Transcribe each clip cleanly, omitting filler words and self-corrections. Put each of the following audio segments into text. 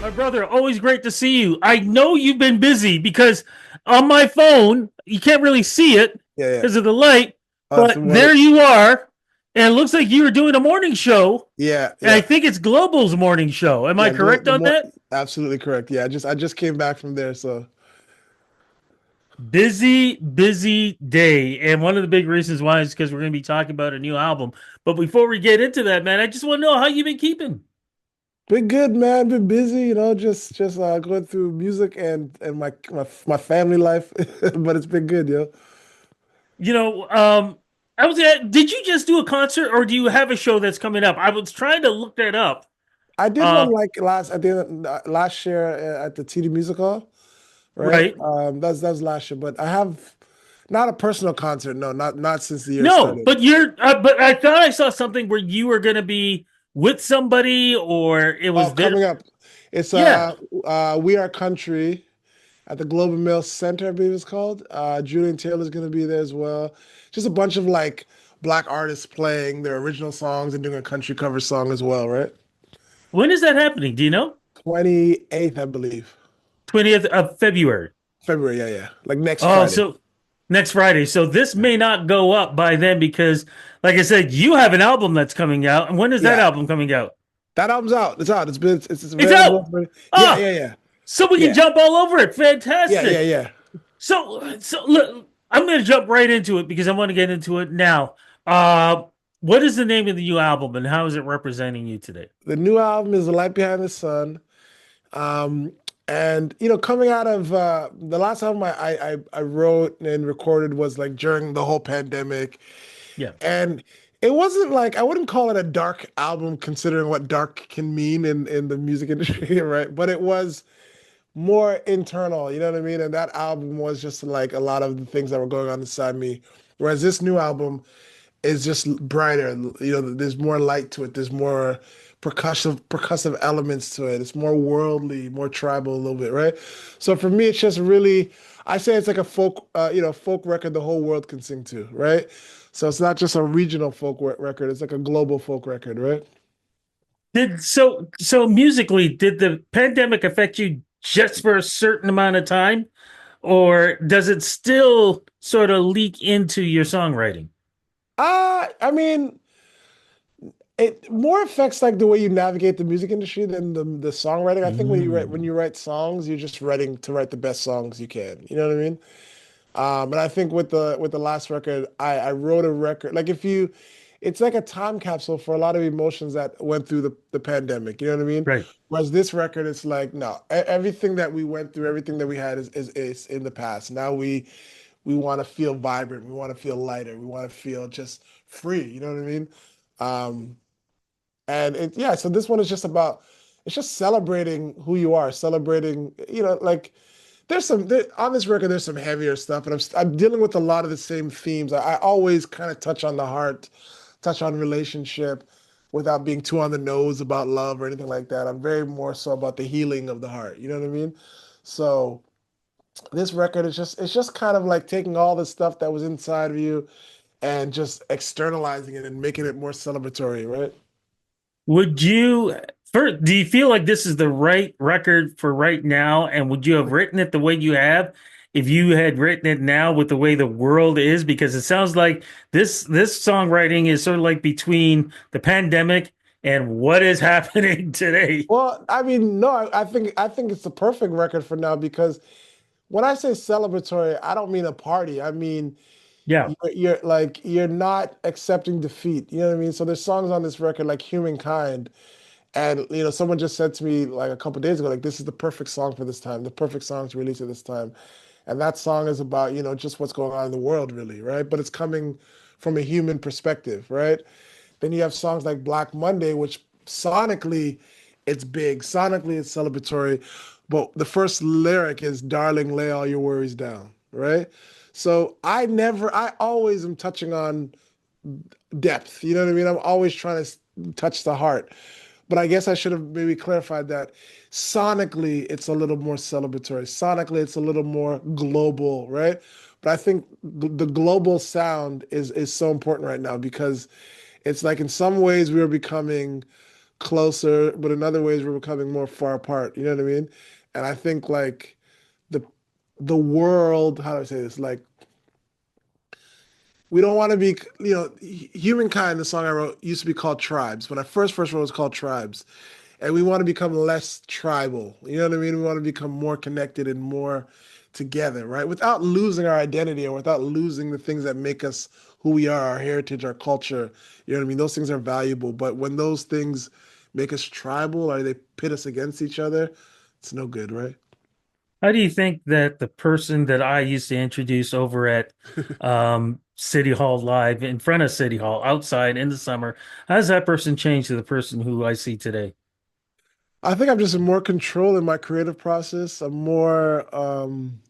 My brother, always great to see you. I know you've been busy because on my phone, you can't really see it Yeah, yeah. because of the light, It's but the morning. there you are. And it looks like you were doing a morning show. Yeah, And I yeah, think it's Global's morning show. Am I yeah. correct The on more that? absolutely correct. Yeah, I just came back from there, so Busy, busy day. And one of the big reasons why is because we're going to be talking about a new album. But before we get into that, man, I just want to know how you've been keeping. been good, man. Been busy, just going through music and my family life, but it's been good, yo. You know, I was did you just do a concert or do you have a show that's coming up? I was trying to look that up. I did one Uh, like last year at the TD Music Hall, right? right. That's last year, but I have not a personal concert. No, not since the year No, started. but but I thought I saw something where you were going to be with somebody or it Oh, was there. coming up, it's Yeah. We Are Country at the Globe and Mail Center, I believe it's called. Juno and Taylor's gonna be there as well. Just a bunch of like black artists playing their original songs and doing a country cover song as well, right? When is that happening? Do you know? 28th, I believe. 20th of February. February, yeah, yeah. Like next Oh, Friday. so next Friday. So this Yeah. may not go up by then because, like I said, you have an album that's coming out. And when is that Yeah. album coming out? That album's out. It's out. It's It's available out. for yeah, Oh, yeah, yeah. so we can Yeah. jump all over it. Yeah, yeah, Fantastic. yeah. So look, I'm going to jump right into it because I want to get into it now. Uh, what is the name of the new album and how is it representing you today? The new album is The Light Behind the Sun. Um, and coming out of the last album I wrote and recorded was like during the whole pandemic. Yeah. And it wasn't like I wouldn't call it a dark album considering what dark can mean in the music industry, right? But it was more internal, you know what I mean? And that album was just like a lot of the things that were going on inside me. Whereas this new album is just brighter. There's more light to it. There's more percussive elements to it. It's more worldly, more tribal a little bit, right? So for me, it's just really, I say it's like a folk record the whole world can sing to, right? So it's not just a regional record. It's like a global folk record, right? So musically, did the pandemic affect you just for a certain amount of time, or does it still sort of leak into your songwriting? I mean, it more affects like the way you navigate the music industry than the songwriting. I think when Mm. you write songs, you're just writing to write the best songs you can. You know what I mean? And I think with the last record, I wrote a record like if you, it's like a time capsule for a lot of emotions that went through the pandemic. You know what I mean? Right. Whereas this record, it's like no, everything that we went through, everything that we had is in the past. Now we want to feel vibrant, we want to feel lighter, we want to feel just free. You know what I mean? Um, and yeah, so this one is just about it's just celebrating who you are, celebrating, like on this record there's some heavier stuff, and I'm dealing with a lot of the same themes. I always kind of touch on the heart, touch on relationship without being too on the nose about love or anything like that. I'm very more so about the healing of the heart. You know what I mean? So this record is just it's just kind of like taking all the stuff that was inside of you and just externalizing it and making it more celebratory, right? Would you first, do you feel like this is the right record for right now? And would you have written it the way you have if you had written it now with the way the world is? Because it sounds like this songwriting is sort of like between the pandemic and what is happening today. Well, I mean, no, I think it's the perfect record for now because when I say celebratory, I don't mean a party. I mean Yeah. you're not accepting defeat. You know what I mean? So there's songs on this record like Humankind, and someone just said to me like a couple days ago, like this is the perfect song for this time, the perfect song to release at this time. And that song is about, just what's going on in the world, really, right? But it's coming from a human perspective, right? Then you have songs like Black Monday, which sonically it's big, sonically it's celebratory, but the first lyric is "Darling, lay all your worries down," right? So I always am touching on depth. You know what I mean? I'm always trying to touch the heart. But I guess I should have maybe clarified that sonically it's a little more celebratory. Sonically it's a little more global, right? But I think the global sound is so important right now because it's like in some ways we are becoming closer, but in other ways we're becoming more far apart. You know what I mean? And I think like the the world, how do I say this? Like we don't want to be, humankind, the song I wrote used to be called Tribes. When I first wrote it was called Tribes. And we want to become less tribal. You know what I mean? We want to become more connected and more together, right? Without losing our identity or without losing the things that make us who we are, our heritage, our culture. You know what I mean? Those things are valuable. But when those things make us tribal or they pit us against each other, it's no good, right? How do you think that the person that I used to introduce over at City Hall Live in front of City Hall outside in the summer, how does that person change to the person who I see today? I think I'm just in more control in my creative process. I'm more calm.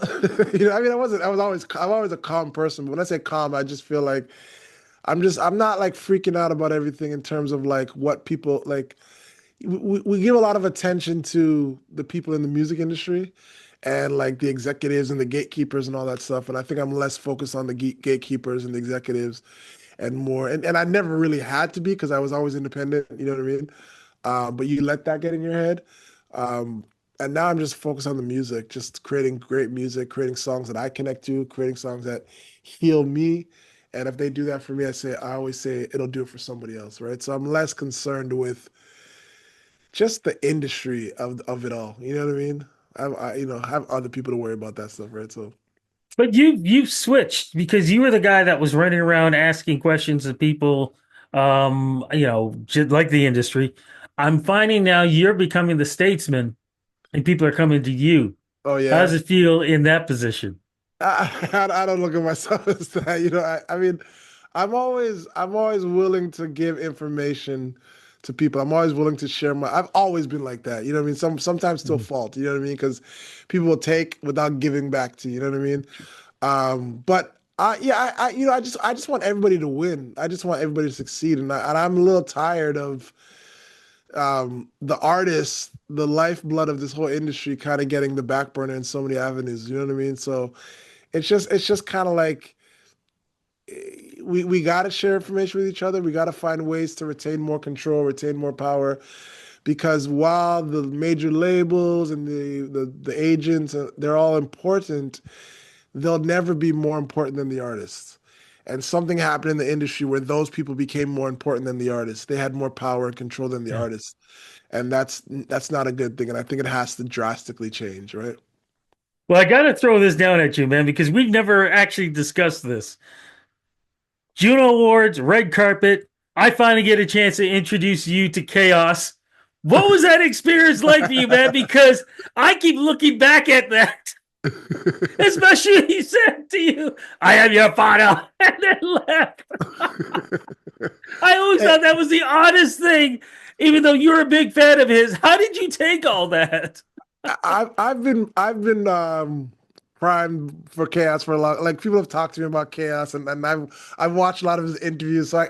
I mean, I'm always a calm person, but when I say calm, I just feel like I'm not like freaking out about everything in terms of like what people like. We give a lot of attention to the people in the music industry and like the executives and the gatekeepers and all that stuff. And I think I'm less focused on the gatekeepers and the executives and more. And I never really had to be because I was always independent. You know what I mean? But you let that get in your head. Um, and now I'm just focused on the music, just creating great music, creating songs that I connect to, creating songs that heal me. And if they do that for me, I always say it'll do it for somebody else, right? So I'm less concerned with just the industry of it all. You know what I mean? Have other people to worry about that stuff, right? So, But you switched because you were the guy that was running around asking questions of people, just like the industry. I'm finding now you're becoming the statesman, and people are coming to you. oh How does yeah. it feel in that position? I don't look at myself as that. I mean, I'm always willing to give information to people. I'm always willing to share I've always been like that. You know what I mean? Sometimes to a Mhm. fault. You know what I mean? Because people will take without giving back to you. You know what I mean? But yeah, I just want everybody to win. I just want everybody to succeed, and I'm a little tired of the artists, the lifeblood of this whole industry, kind of getting the back burner in so many avenues. You know what I mean? So it's just kind of like we got to share information with each other. We got to find ways to retain more control, retain more power, because while the major labels and the agents, they're all important, they'll never be more important than the artists. And something happened in the industry where those people became more important than the artists. They had more power and control than the Yeah. artists. And that's not a good thing. And I think it has to drastically change, right? Well, I got to throw this down at you, man, because we've never actually discussed this. Juno Awards, red carpet. I finally get a chance to introduce you to Chaos. What was that experience like for you, man? Because I keep looking back at that, especially when he said to you, I am your father, and then left. I always Hey, thought that was the oddest thing, even though you're a big fan of his. How did you take all that? I've been primed for Chaos for a long, like people have talked to me about Chaos, and I've watched a lot of his interviews, so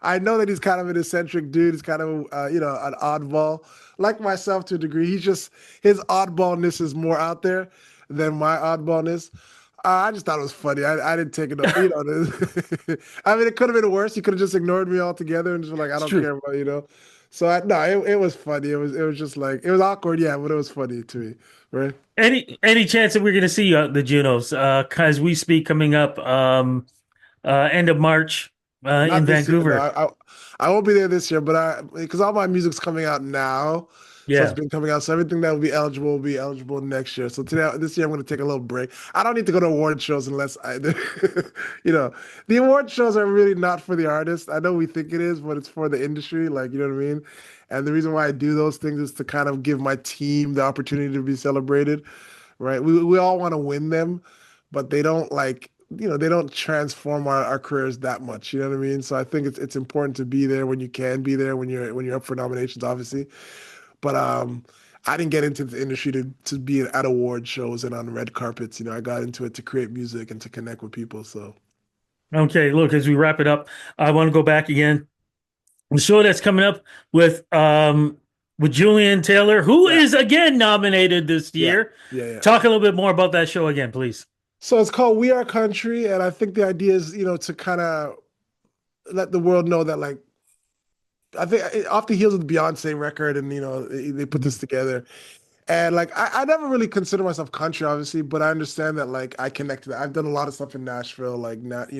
I know that he's kind of an eccentric dude. He's kind of an oddball, like myself to a degree. He's just his oddballness is more out there than my oddballness. I just thought it was funny. I didn't take it, I mean, it could have been worse. He could have just ignored me altogether and just been like, I It's don't true. care about. So no, it was funny. It was just like it was awkward, yeah, but it was funny to me, right? Any chance that we're going to see the Junos? Because we speak coming up end of March in Not this year, no. Vancouver. I won't be there this year, but because all my music's coming out now, so it's Yeah, been coming out. So everything that will be eligible next year. So this year, I'm going to take a little break. I don't need to go to award shows unless you know, the award shows are really not for the artist. I know we think it is, but it's for the industry. Like, you know what I mean? And the reason why I do those things is to kind of give my team the opportunity to be celebrated, right? We all want to win them, but they don't like, they don't transform our careers that much. You know what I mean? So I think it's important to be there when you can be there when you're up for nominations, obviously. But I didn't get into the industry to be at award shows and on red carpets. I got into it to create music and to connect with people. So okay, look, as we wrap it up, I want to go back again. The show that's coming up with Julian Taylor, who yeah, is again nominated this yeah, year. yeah, yeah. Talk a little bit more about that show again, please. So it's called We Are Country, and I think the idea is, to kind of let the world know that like I think off the heels of the Beyonce record, and they put this together. And like I never really consider myself country, obviously, but I understand that like I connect to that. I've done a lot of stuff in Nashville, like not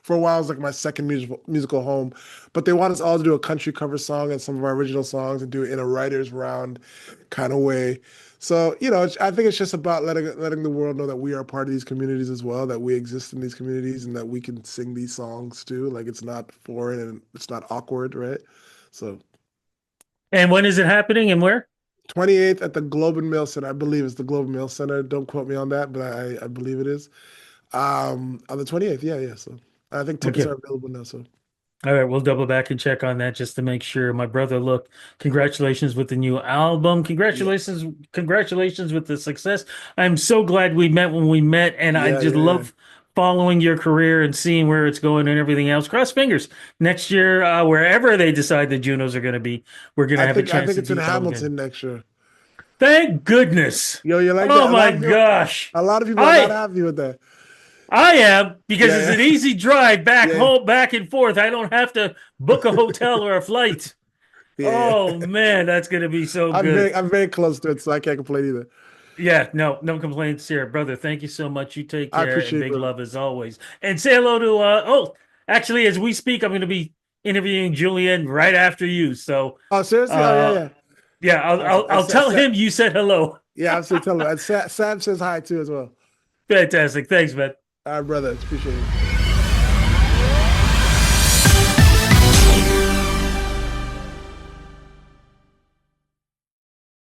for a while it was like my second musical home. But they want us all to do a country cover song and some of our original songs and do it in a writer's round kind of way. So, I think it's just about letting the world know that we are part of these communities as well, that we exist in these communities and that we can sing these songs too. Like it's not foreign and it's not awkward, right? So And when is it happening and where? 28th at the Globe and Mail Center. I believe it's the Globe and Mail Center. Don't quote me on that, but I believe it is. On the 28th. Yeah, yeah. So I think tickets Okay. are available now. So All right, we'll double back and check on that just to make sure. My brother, look, congratulations with the new album. yeah, Congratulations with the success. I'm so glad we met when we met, and I yeah, just yeah, yeah. love following your career and seeing where it's going and everything else. Cross fingers. Next year, wherever they decide the Junos are going to be, we're going to have a I chance think to it's in detail again. Hamilton next year. Thank goodness. Yo, you like Oh that? my gosh. A lot of people are not I happy with that. I am because it's Yeah, an easy drive back yeah, home, back and forth. I don't have to book a hotel or a flight. yeah, Oh yeah. man, that's gonna be so good. I'm very close to it, so I can't complain either. Yeah, no complaints here, brother. Thank you so much. You take I care and appreciate it, big brother. love as always. And say hello to actually, as we speak, I'm gonna be interviewing Julian right after you. So Oh, seriously? Oh, yeah, uh yeah. yeah, Awesome. I'll tell him you said hello. Yeah, absolutely. Tell him. And Sam says hi too as well. Fantastic. Thanks, man. All right, brother. Appreciate it.